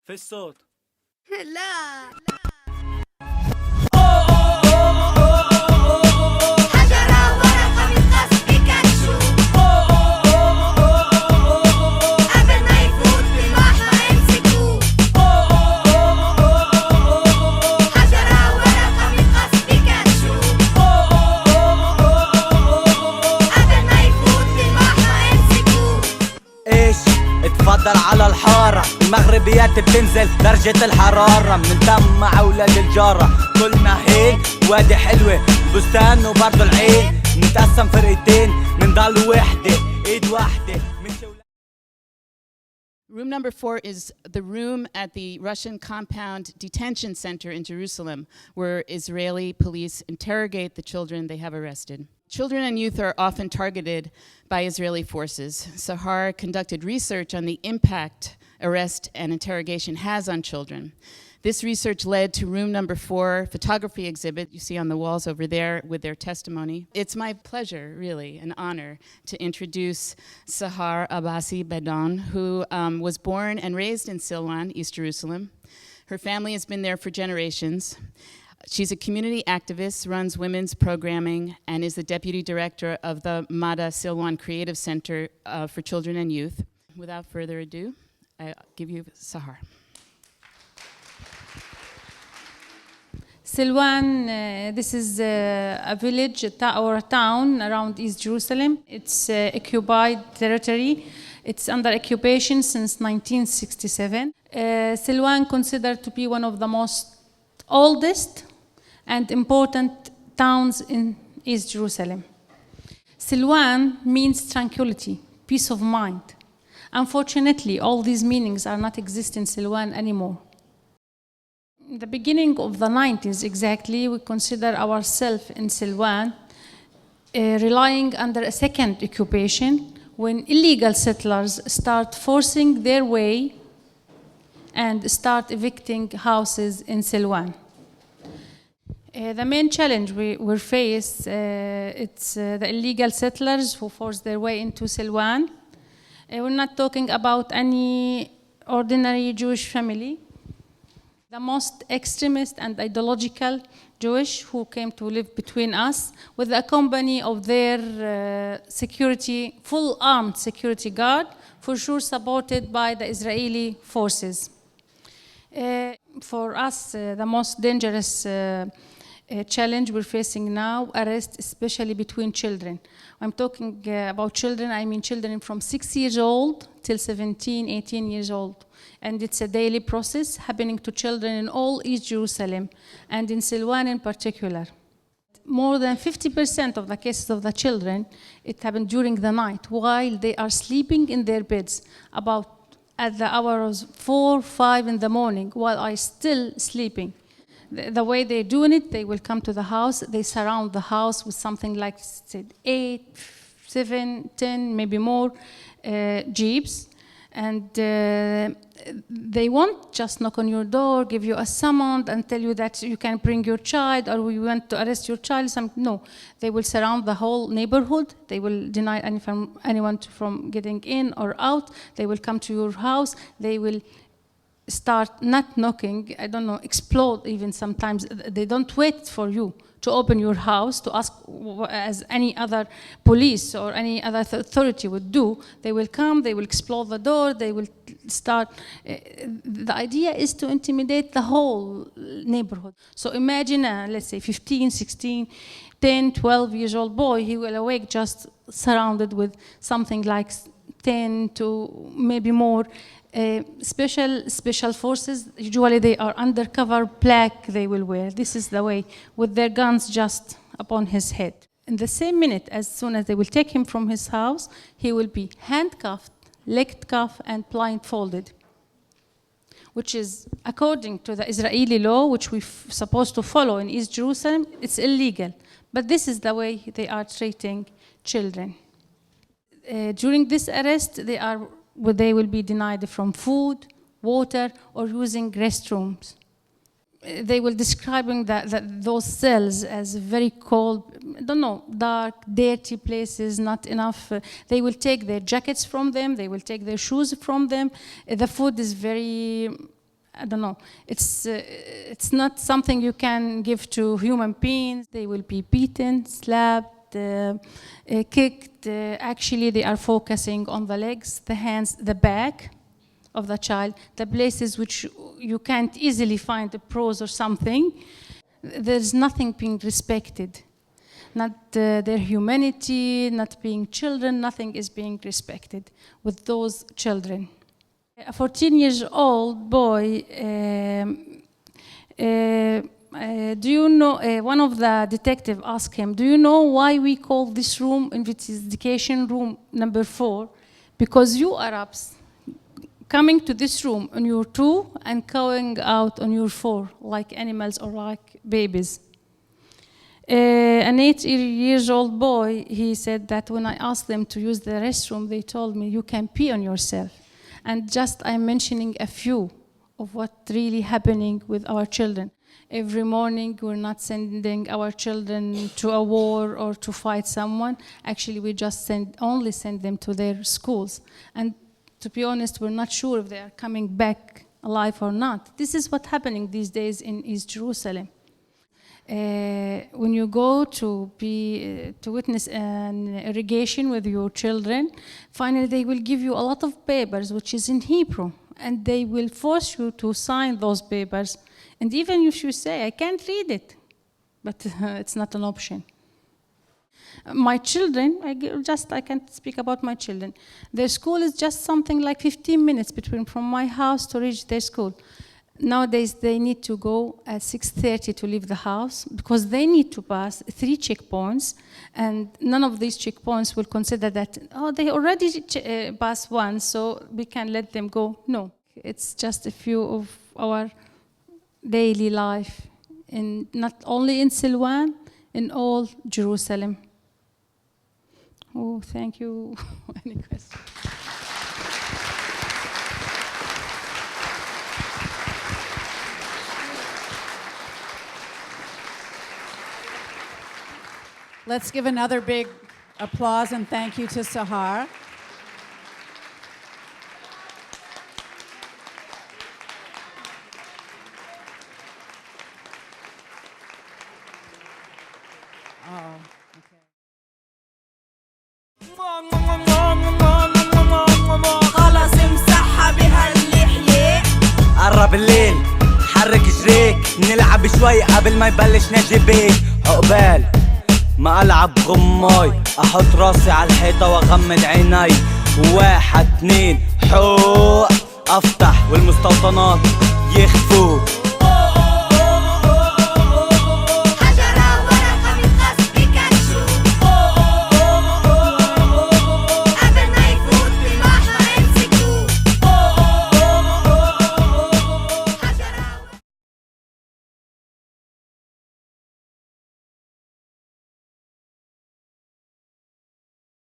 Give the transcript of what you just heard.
في الصوت. لا حجرة ورقة من قص بيكاتشو قبل ما يفوت بالبحر امسكوه حجرة ورقة من قص بيكاتشو قبل ما يفوت بالبحر امسكوه. ايش اتفضل على الحارة، المغربيات بتنزل درجة الحرارة، بنلتم مع اولاد الجارة، كلنا هيك وادي حلوة بستان وبرضو العين، نتقسم فرقتين منضل وحدة ايد واحدة. Room number 4 is the room at the Russian compound detention center in Jerusalem, where Israeli police interrogate the children they have arrested. Children and youth are often targeted by Israeli forces. Sahar conducted research on the impact arrest and interrogation has on children. This research led to room number 4 photography exhibit you see on the walls over there with their testimony. It's my pleasure, really, an honor, to introduce Sahar Abassi Bedon, who was born and raised in Silwan, East Jerusalem. Her family has been there for generations. She's a community activist, runs women's programming, and is the deputy director of the Mada Silwan Creative Center for Children and Youth. Without further ado, I give you Sahar. Silwan, this is a village or a town around East Jerusalem. It's occupied territory. It's under occupation since 1967. Silwan considered to be one of the most oldest and important towns in East Jerusalem. Silwan means tranquility, peace of mind. Unfortunately, all these meanings are not exist in Silwan anymore. In the beginning of the 90s exactly, we consider ourselves in Silwan relying under a second occupation when illegal settlers start forcing their way and start evicting houses in Silwan. The main challenge we face, it's the illegal settlers who force their way into Silwan. We're not talking about any ordinary Jewish family. The most extremist and ideological Jewish who came to live between us with the company of their security, full armed security guard, for sure supported by the Israeli forces. For us, the most dangerous challenge we're facing now, arrest, especially between children. I'm talking about children, I mean children from 6 years old till 17, 18 years old. And it's a daily process happening to children in all East Jerusalem, and in Silwan in particular. More than 50% of the cases of the children, it happened during the night while they are sleeping in their beds, about at the hours 4, 5 in the morning, while I still sleeping. The way they're doing it, they will come to the house, they surround the house with something like 8, 7, 10, maybe more jeeps. And they won't just knock on your door, give you a summons and tell you that you can bring your child or we want to arrest your child. No, they will surround the whole neighborhood. They will deny anyone from getting in or out. They will come to your house. They will start not knocking, I don't know, explode even sometimes. They don't wait for you to open your house to ask, as any other police or any other authority would do. They will come, they will explode the door, they will start. The idea is to intimidate the whole neighborhood. So imagine, let's say 15, 16, 10, 12 years old boy, he will awake just surrounded with something like 10 to maybe more special forces. Usually they are undercover black they will wear. This is the way, with their guns just upon his head. In the same minute, as soon as they will take him from his house, he will be handcuffed, leg cuffed, and blindfolded, which is, according to the Israeli law, which we're supposed to follow in East Jerusalem, it's illegal. But this is the way they are treating children. During this arrest, they will be denied from food, water, or using restrooms. They will describing those cells as very cold, I don't know, dark, dirty places, not enough. They will take their jackets from them, they will take their shoes from them. The food is very I don't know. It's not something you can give to human beings. They will be beaten, slapped, kicked. Actually, they are focusing on the legs, the hands, the back of the child, the places which you can't easily find a bruise or something. There's nothing being respected. Not their humanity, not being children, nothing is being respected with those children. A 14-year-old boy, do you know, one of the detectives asked him, do you know why we call this room investigation room number 4? Because you Arabs coming to this room on your 2 and going out on your 4, like animals or like babies. An 8-year-old boy, he said that when I asked them to use the restroom, they told me, you can pee on yourself. And just I'm mentioning a few of what really happening with our children. Every morning, we're not sending our children to a war or to fight someone. Actually, we just only send them to their schools. And to be honest, we're not sure if they are coming back alive or not. This is what's happening these days in East Jerusalem. When you go to witness an irrigation with your children, finally they will give you a lot of papers which is in Hebrew, and they will force you to sign those papers. And even if you say, I can't read it, but it's not an option. My children, I can't speak about my children. Their school is just something like 15 minutes from my house to reach their school. Nowadays, they need to go at 6:30 to leave the house because they need to pass 3 checkpoints, and none of these checkpoints will consider that, oh, they already passed one, so we can let them go. No, it's just a few of our daily life, not only in Silwan, in all Jerusalem. Oh, thank you. Any questions? Let's give another big applause and thank you to Sahar. Oh, okay. خلاص امسحها بهاللحية. قرب الليل حرك جريك، نلعب شوي قبل ما يبلش نجي بيك. عقبال ما ألعب غماي، أحط راسي على الحيطة وأغمض عيني. 1 2 حوق أفتح والمستوطنات يخفوا.